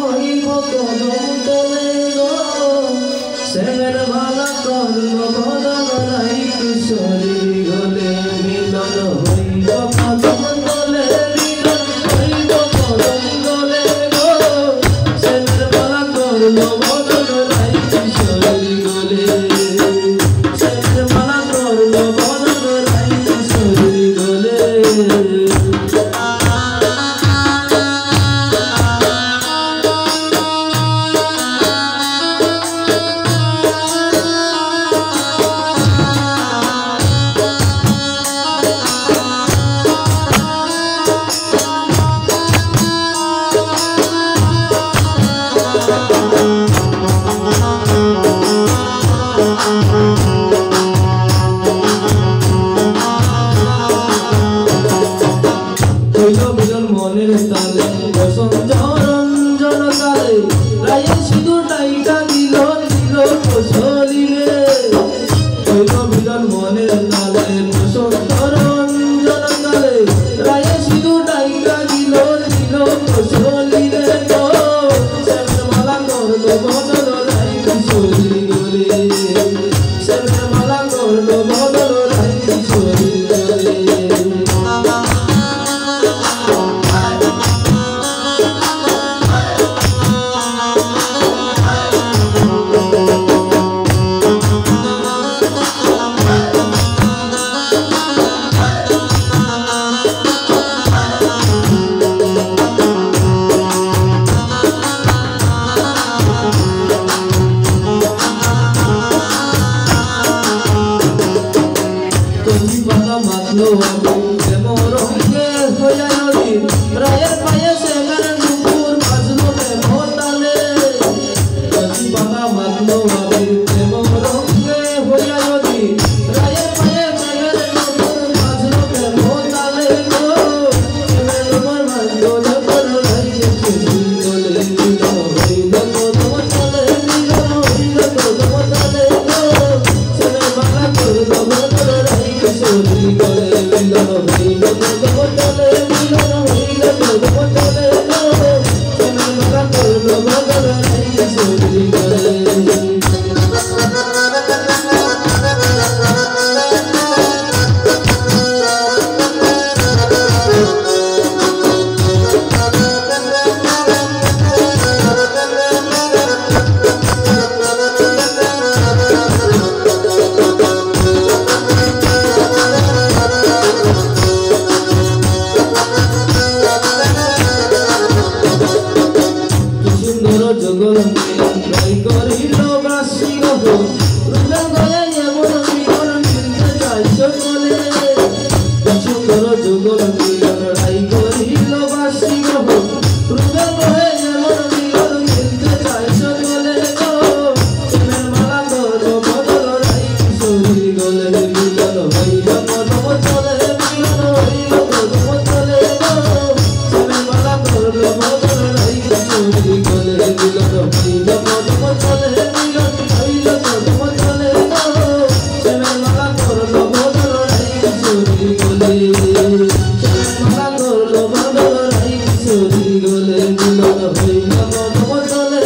হইব কদম তলে গো সেমের মালা করল বদন নাই কিশোরী গলে মিলন হইব কদম তলে মিলন হইব কদম তলে গো সেমের মালা করল বদন নাই কিশোরী গলে সেমের মালা করল বদন নাই কিশোরী গলে মনের তালে বসন্ত রঞ্জন কালে রায়ে সিঁদুর নাইকা দিল দিল কৌশলীরে হইল মিলন মনের তালে বসন্ত রঞ্জন কালে রায়ে সিঁদুর নাইকা দিল দিল কৌশলীরে গো সেমের মালা করল বদল নাই কিশোরী গলে সেমের মালা করল বদল নাই কিশোরী গলে রঙে হইয়া নদী রায়ের পায়ে সেখানে নুপুর বাজলো প্রেম তালে কচি পাতা মাতলো আবির প্রেম রঙে হইয়া নদী রায়ের পায়ে সেখানে নুপুর বাজলো প্রেম তালে গো সেমের উপর বাজলো যখন রাইয়ে কিশোরী গলে মিলন হইল কদম তলে মিলন হইল কদম তলে গো সেমের মালা করল বদল রাই কিশোরী গলে মিলন হইল কদম তলে মিলন হইল কদম তলে গো সেমের মালা করল বদল রাই কিশোরী গলে জগল মিলন রাই করিল বাসি গো রুগা গয়া এমন মিলন মিলতে চাইছ বলে সুন্দর জগল মিলন রাই করিল বাসি গো রুগা গয়া এমন মিলন মিলতে চাইছ বলে গো সেমের মালা করল বদল রাই কিশোরী গলে মিলন হইল কদম তলে মিলন হইল কদম তলে গো সেমের মালা করল বদল রাই কিশোরী গলে মিলন হইল কদম তলে মিলন হইল কদম তলে গো সেমের মালা করল বদল রাই কিশোরী গলে সেমের মালা করল বদল রাই কিশোরী গলে মিলন হইল কদম তলে